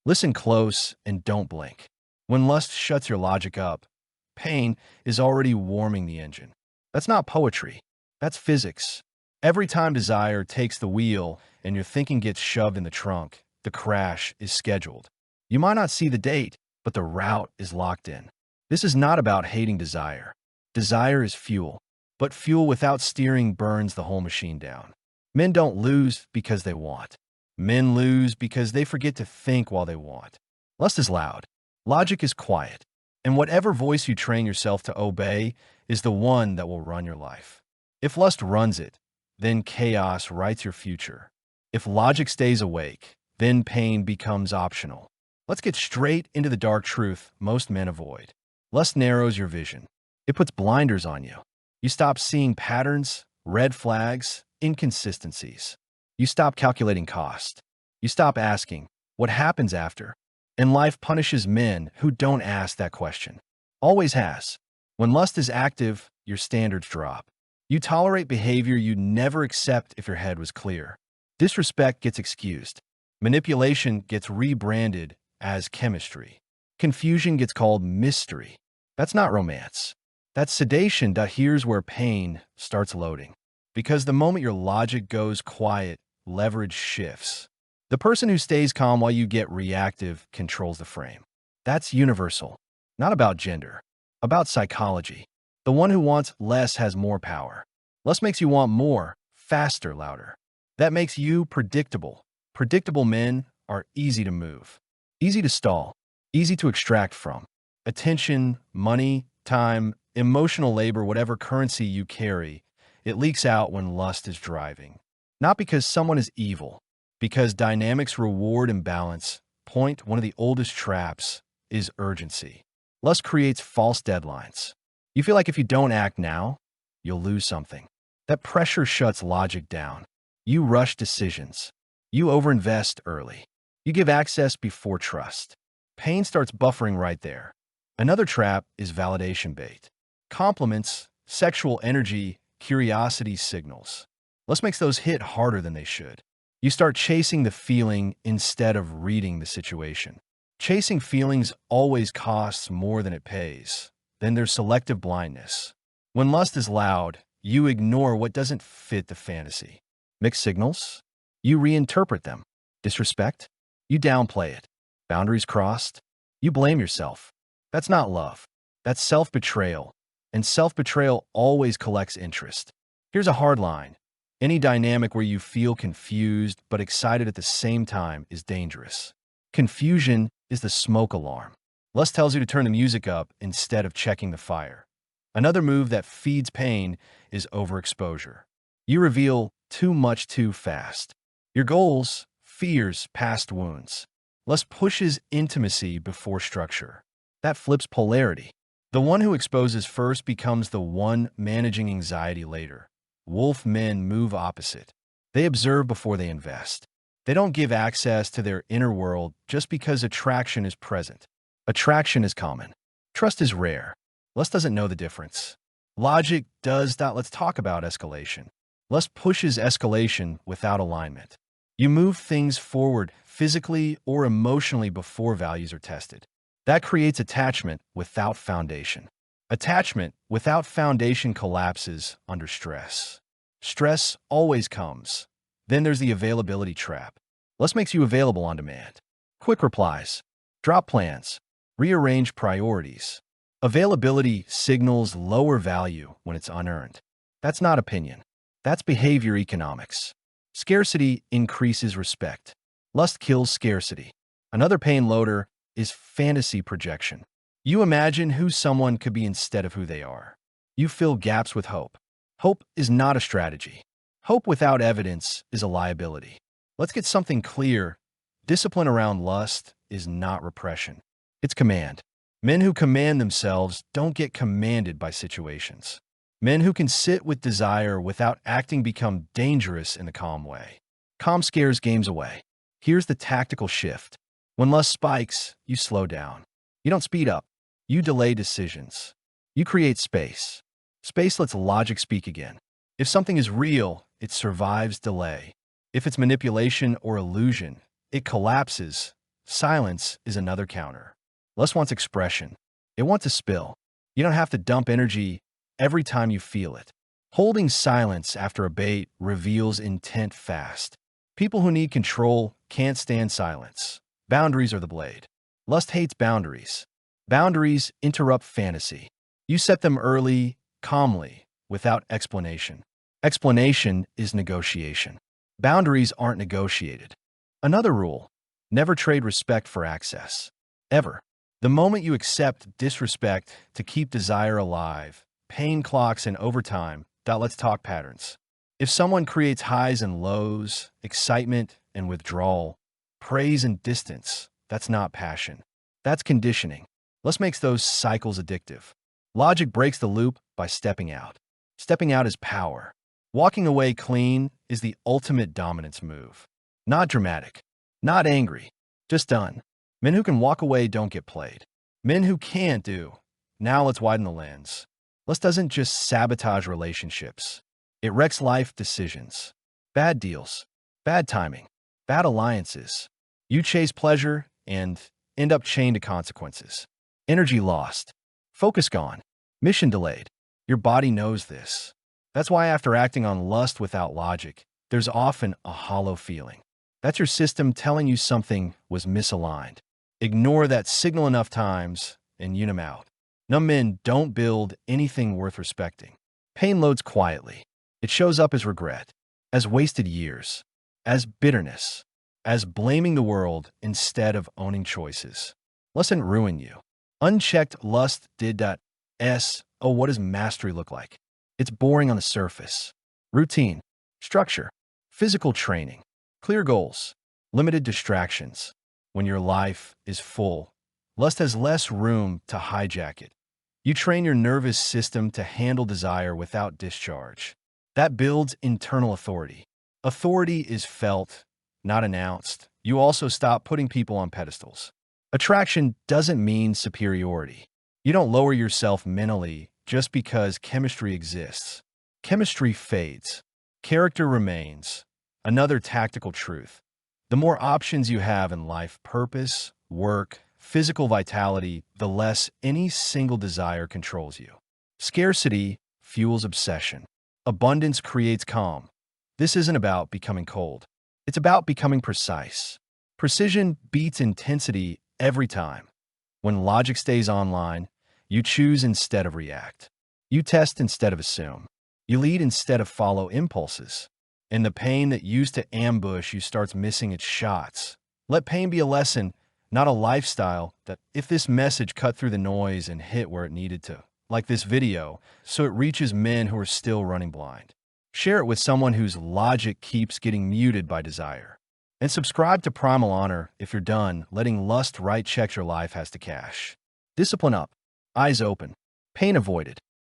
Listen close and don't blink. When lust shuts your logic up, pain is already warming the engine. That's not poetry. That's physics. Every time desire takes the wheel and your thinking gets shoved in the trunk, the crash is scheduled. You might not see the date, but the route is locked in. This is not about hating desire. Desire is fuel, but fuel without steering burns the whole machine down. Men don't lose because they want. Men lose because they forget to think while they want. Lust is loud. Logic is quiet. And whatever voice you train yourself to obey is the one that will run your life. If lust runs it, then chaos writes your future. If logic stays awake, then pain becomes optional. Let's get straight into the dark truth most men avoid. Lust narrows your vision. It puts blinders on you. You stop seeing patterns, red flags, inconsistencies. You stop calculating cost. You stop asking, what happens after? And life punishes men who don't ask that question. Always has. When lust is active, your standards drop. You tolerate behavior you'd never accept if your head was clear. Disrespect gets excused. Manipulation gets rebranded as chemistry. Confusion gets called mystery. That's not romance. That's sedation. Here's where pain starts loading. Because the moment your logic goes quiet, leverage shifts. The person who stays calm while you get reactive controls the frame. That's universal. Not about gender. About psychology. The one who wants less has more power. Less makes you want more, faster, louder. That makes you predictable. Predictable men are easy to move, easy to stall, easy to extract from. Attention, money, time, emotional labor, whatever currency you carry, it leaks out when lust is driving. Not because someone is evil, because dynamics reward imbalance. Point, one of the oldest traps is urgency. Lust creates false deadlines. You feel like if you don't act now, you'll lose something. That pressure shuts logic down. You rush decisions. You overinvest early. You give access before trust. Pain starts buffering right there. Another trap is validation bait. Compliments, sexual energy, curiosity signals. Lust makes those hit harder than they should. You start chasing the feeling instead of reading the situation. Chasing feelings always costs more than it pays. Then there's selective blindness. When lust is loud, you ignore what doesn't fit the fantasy. Mixed signals? You reinterpret them. Disrespect? You downplay it. Boundaries crossed? You blame yourself. That's not love. That's self-betrayal. And self-betrayal always collects interest. Here's a hard line. Any dynamic where you feel confused but excited at the same time is dangerous. Confusion is the smoke alarm. Lust tells you to turn the music up instead of checking the fire. Another move that feeds pain is overexposure. You reveal too much too fast. Your goals, fears, past wounds. Lust pushes intimacy before structure. That flips polarity. The one who exposes first becomes the one managing anxiety later. Wolf men move opposite. They observe before they invest. They don't give access to their inner world just because attraction is present. Attraction is common. Trust is rare. Lust doesn't know the difference. Logic does. Let's talk about escalation. Lust pushes escalation without alignment. You move things forward physically or emotionally before values are tested. That creates attachment without foundation. Attachment without foundation collapses under stress. Stress always comes. Then there's the availability trap. Lust makes you available on demand. Quick replies. Drop plans. Rearrange priorities. Availability signals lower value when it's unearned. That's not opinion. That's behavior economics. Scarcity increases respect. Lust kills scarcity. Another pain loader is fantasy projection. You imagine who someone could be instead of who they are. You fill gaps with hope. Hope is not a strategy. Hope without evidence is a liability. Let's get something clear. Discipline around lust is not repression. It's command. Men who command themselves don't get commanded by situations. Men who can sit with desire without acting become dangerous in the calm way. Calm scares games away. Here's the tactical shift. When lust spikes, you slow down. You don't speed up. You delay decisions. You create space. Space lets logic speak again. If something is real, it survives delay. If it's manipulation or illusion, it collapses Silence is another counter. Lust wants expression. It wants to spill. You don't have to dump energy every time you feel it. Holding silence after a bait reveals intent fast. People who need control can't stand silence. Boundaries are the blade. Lust hates boundaries. Boundaries interrupt fantasy. You set them early, calmly, without explanation. Explanation is negotiation. Boundaries aren't negotiated. Another rule: never trade respect for access. Ever. The moment you accept disrespect to keep desire alive, pain clocks in overtime. Let's talk patterns. If someone creates highs and lows, excitement and withdrawal, praise and distance, that's not passion. That's conditioning. Lust makes those cycles addictive. Logic breaks the loop by stepping out. Stepping out is power. Walking away clean is the ultimate dominance move. Not dramatic, not angry, just done. Men who can walk away don't get played. Men who can't do. Now let's widen the lens. Lust doesn't just sabotage relationships. It wrecks life decisions. Bad deals, bad timing, bad alliances. You chase pleasure and end up chained to consequences. Energy lost. Focus gone. Mission delayed. Your body knows this. That's why after acting on lust without logic, there's often a hollow feeling. That's your system telling you something was misaligned. Ignore that signal enough times and you numb out. Numb men don't build anything worth respecting. Pain loads quietly. It shows up as regret, as wasted years, as bitterness, as blaming the world instead of owning choices. Lust didn't ruin you. Unchecked lust did that. Oh, what does mastery look like? It's boring on the surface. Routine, structure, physical training, clear goals, limited distractions. When your life is full, lust has less room to hijack it. You train your nervous system to handle desire without discharge. That builds internal authority. Authority is felt, not announced. You also stop putting people on pedestals. Attraction doesn't mean superiority. You don't lower yourself mentally just because chemistry exists. Chemistry fades. Character remains. Another tactical truth. The more options you have in life, purpose, work, physical vitality, the less any single desire controls you. Scarcity fuels obsession. Abundance creates calm. This isn't about becoming cold. It's about becoming precise. Precision beats intensity every time. When logic stays online, you choose instead of react. You test instead of assume. You lead instead of follow impulses. And the pain that used to ambush you starts missing its shots. Let pain be a lesson, not a lifestyle. That if this message cut through the noise and hit where it needed to, like this video, so it reaches men who are still running blind. Share it with someone whose logic keeps getting muted by desire. And subscribe to Primal Honor if you're done letting lust write checks your life has to cash. Discipline up, eyes open, pain avoided.